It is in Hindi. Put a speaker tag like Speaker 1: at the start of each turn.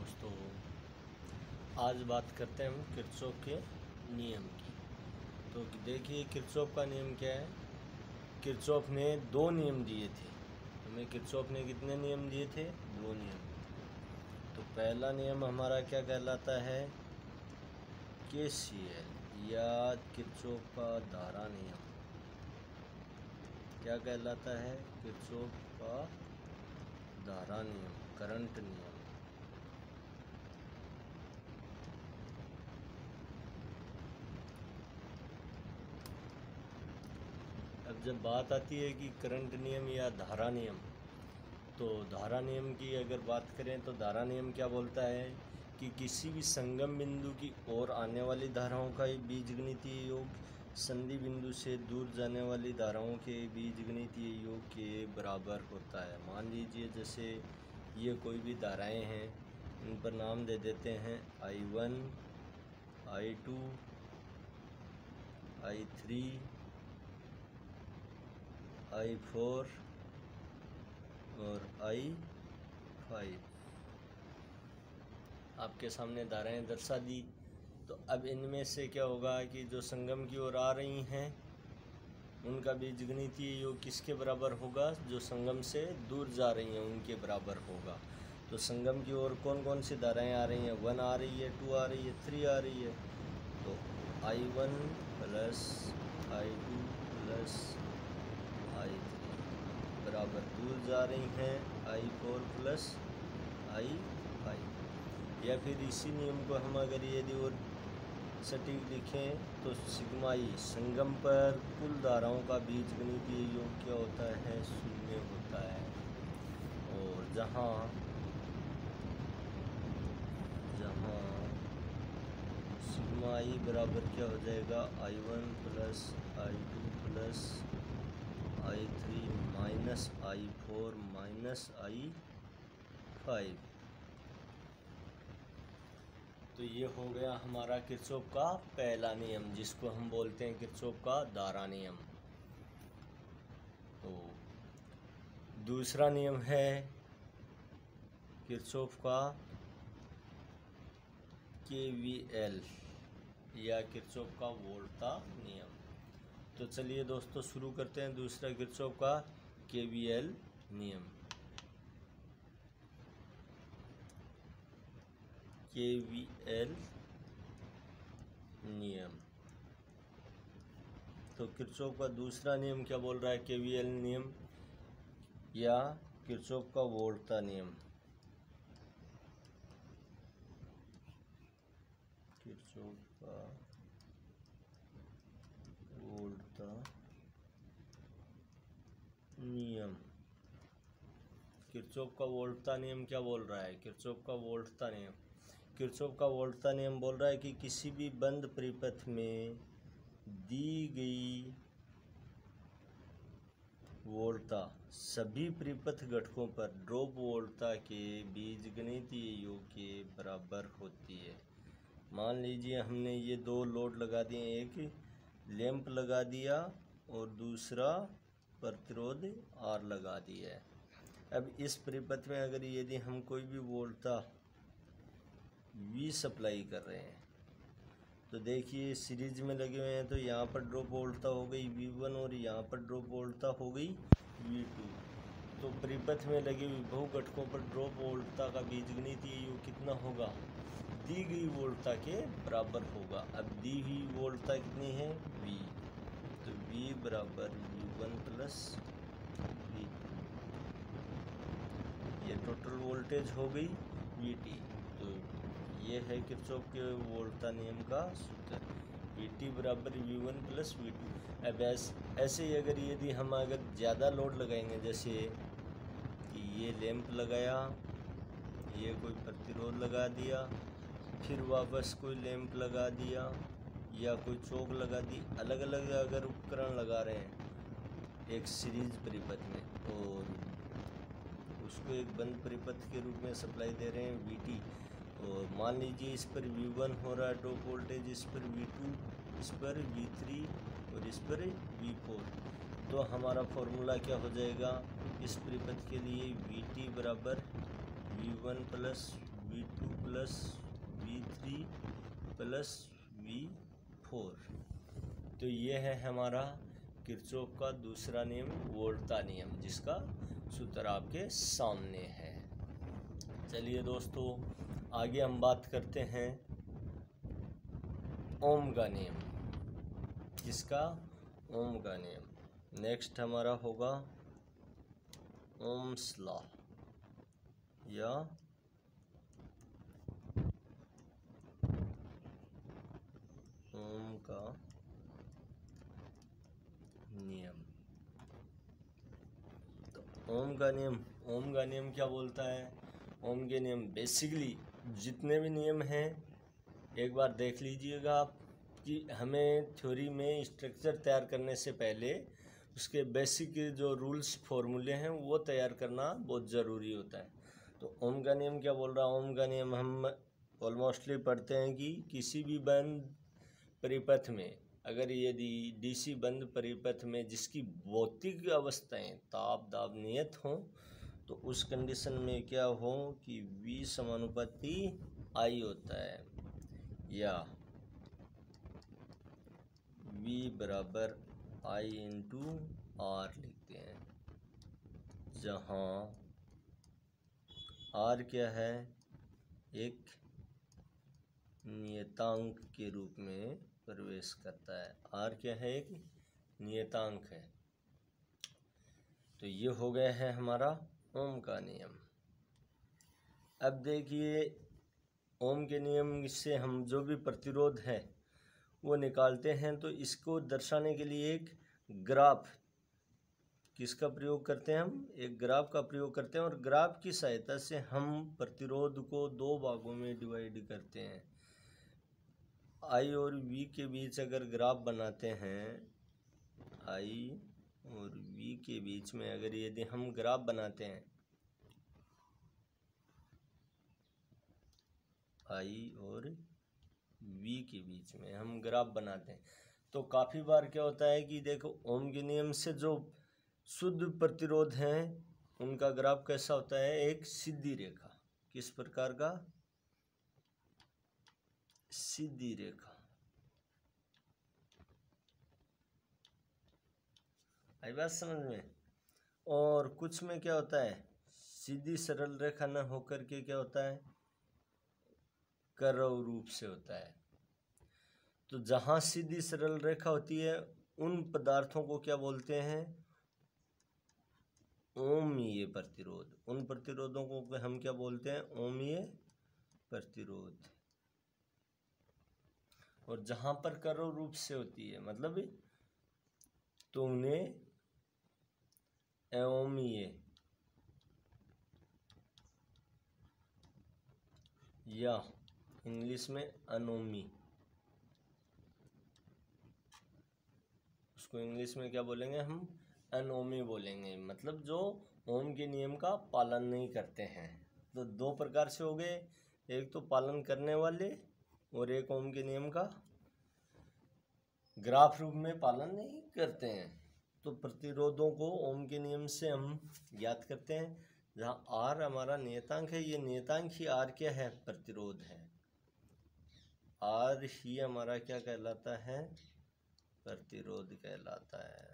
Speaker 1: दोस्तों, आज बात करते हैं हम किरचॉफ के नियम की। तो देखिए किरचॉफ का नियम क्या है। किरचॉफ ने दो नियम दिए थे हमें। किरचॉफ ने कितने नियम दिए थे? दो नियम। तो पहला नियम हमारा क्या कहलाता है? केसीएल या किरचॉफ का धारा नियम। क्या कहलाता है? किरचॉफ का धारा नियम, करंट नियम। अब जब बात आती है कि करंट नियम या धारा नियम, तो धारा नियम की अगर बात करें तो धारा नियम क्या बोलता है कि किसी भी संगम बिंदु की ओर आने वाली धाराओं का बीजगणितीय योग संधि बिंदु से दूर जाने वाली धाराओं के बीजगणितीय योग के बराबर होता है। मान लीजिए जैसे ये कोई भी धाराएं हैं, इन पर नाम दे देते हैं I1, I2, I3, I4 और I5। आपके सामने धाराएं दर्शा दी। तो अब इनमें से क्या होगा कि जो संगम की ओर आ रही हैं उनका बीजगणितीय योग किसके बराबर होगा? जो संगम से दूर जा रही हैं उनके बराबर होगा। तो संगम की ओर कौन कौन सी धाराएं आ रही हैं? 1 आ रही है, 2 आ रही है, 3 आ रही है। तो I1 plus I2 plus I3 बराबर दूर जा रही हैं I4 प्लस I5। या फिर इसी नियम को हम अगर यदि और सटीक लिखें तो सिग्मा ई संगम पर कुल धाराओं का बीजगणितीय योग क्या होता है? 0 होता है। और जहाँ सिग्मा ई बराबर क्या हो जाएगा? I1 plus I2 plus I3 minus I4 minus I5। तो ये हो गया हमारा किरचॉफ का पहला नियम, जिसको हम बोलते हैं किरचॉफ का धारा नियम। तो दूसरा नियम है किरचॉफ का KVL या किरचॉफ का वोल्टा नियम। तो चलिए दोस्तों शुरू करते हैं दूसरा किरचॉफ का KVL नियम। KVL नियम। तो किरचॉफ का दूसरा नियम क्या बोल रहा है? KVL नियम या किरचॉफ का वोल्टा नियम। किरचॉफ का वोल्टा नियम। किरचॉफ का वोल्टा नियम क्या बोल रहा है? किरचॉफ का वोल्टा नियम, किरचॉफ का वोल्टा नियम बोल रहा है कि किसी भी बंद परिपथ में दी गई वोल्टा सभी परिपथ घटकों पर ड्रॉप वोल्टा के बीजगणितीय योग के बराबर होती है। मान लीजिए हमने ये दो लोड लगा दिए, एक लैंप लगा दिया और दूसरा प्रतिरोध R लगा दिया है। अब इस परिपथ में अगर यदि हम कोई भी वोल्टा V सप्लाई कर रहे हैं तो देखिए सीरीज में लगे हुए हैं, तो यहाँ पर ड्रॉप वोल्टा हो गई V1 और यहाँ पर ड्रॉप वोल्टा हो गई V2। तो परिपथ में लगे हुए बहु घटकों पर ड्रॉप वोल्टा का बीजगणितीय योग कितना होगा? दी गई वोल्टा के बराबर होगा। अब दी हुई वोल्टा कितनी है? V। तो V बराबर V1 प्लस V2। ये टोटल वोल्टेज हो गई VT। तो ये है किरचॉफ के वोल्टा नियम का सूत्र, VT बराबर V1 प्लस V2। अब ऐसे ही अगर यदि हम ज़्यादा लोड लगाएंगे, जैसे कि ये लैंप लगाया, ये कोई प्रतिरोध लगा दिया, फिर वापस कोई लैंप लगा दिया या कोई चौक लगा दी, अलग अलग अगर उपकरण लगा रहे हैं एक सीरीज परिपथ में और उसको एक बंद परिपथ के रूप में सप्लाई दे रहे हैं VT। और मान लीजिए इस पर V1 हो रहा है ड्रॉप वोल्टेज, इस पर V2, इस पर V3 और इस पर V4। तो हमारा फॉर्मूला क्या हो जाएगा इस परिपथ के लिए? VT बराबर V1 plus V2 plus V3 plus V4। तो ये है हमारा किरचॉफ का दूसरा नियम, वोल्टा नियम, जिसका सूत्र आपके सामने है। चलिए दोस्तों, आगे हम बात करते हैं ओम का नियम। किसका? ओम का नियम। नेक्स्ट हमारा होगा ओम्स लॉ या ओम का नियम। तो ओम का नियम क्या बोलता है? ओम के नियम बेसिकली जितने भी नियम हैं, एक बार देख लीजिएगा आप कि हमें थ्योरी में स्ट्रक्चर तैयार करने से पहले उसके बेसिक जो रूल्स फॉर्मूले हैं वो तैयार करना बहुत ज़रूरी होता है। तो ओम का नियम क्या बोल रहा है? ओम का नियम हम ऑलमोस्टली पढ़ते हैं कि किसी भी बंद परिपथ में, अगर यदि डीसी बंद परिपथ में जिसकी भौतिक अवस्थाएं ताप दाब नियत हों, तो उस कंडीशन में क्या हो कि V समानुपाती I होता है, या V बराबर I इंटू R लिखते हैं, जहाँ R क्या है? एक नियतांक के रूप में प्रवेश करता है। R क्या है? एक नियतांक है। तो ये हो गया है हमारा ओम का नियम। अब देखिए, ओम के नियम से हम जो भी प्रतिरोध है वो निकालते हैं, तो इसको दर्शाने के लिए एक ग्राफ, किसका प्रयोग करते हैं? हम एक ग्राफ का प्रयोग करते हैं, और ग्राफ की सहायता से हम प्रतिरोध को दो भागों में डिवाइड करते हैं। I और V के बीच अगर ग्राफ बनाते हैं, I और V के बीच में अगर यदि हम ग्राफ बनाते हैं, I और V के बीच में हम ग्राफ बनाते हैं, तो काफ़ी बार क्या होता है कि देखो, ओम के नियम से जो शुद्ध प्रतिरोध हैं उनका ग्राफ कैसा होता है? एक सीधी रेखा। किस प्रकार का? सीधी रेखा। आई बात समझ में? और कुछ में क्या होता है? सीधी सरल रेखा न होकर के क्या होता है? कर्व रूप से होता है। तो जहाँ सीधी सरल रेखा होती है उन पदार्थों को क्या बोलते हैं? ओमीय प्रतिरोध। उन प्रतिरोधों को हम क्या बोलते हैं? ओमीय प्रतिरोध। और जहाँ पर कर्व रूप से होती है, मतलब तो उन्हें अओमीय या इंग्लिश में अनोमी, उसको इंग्लिश में क्या बोलेंगे हम? अनोमी बोलेंगे। मतलब जो ओम के नियम का पालन नहीं करते हैं। तो दो प्रकार से हो गए, एक तो पालन करने वाले और एक ओम के नियम का ग्राफ रूप में पालन नहीं करते हैं। तो प्रतिरोधों को ओम के नियम से हम ज्ञात करते हैं, जहाँ R हमारा नियतांक है। ये नियतांक ही R क्या है? प्रतिरोध है। R ही हमारा क्या कहलाता है? प्रतिरोध कहलाता है।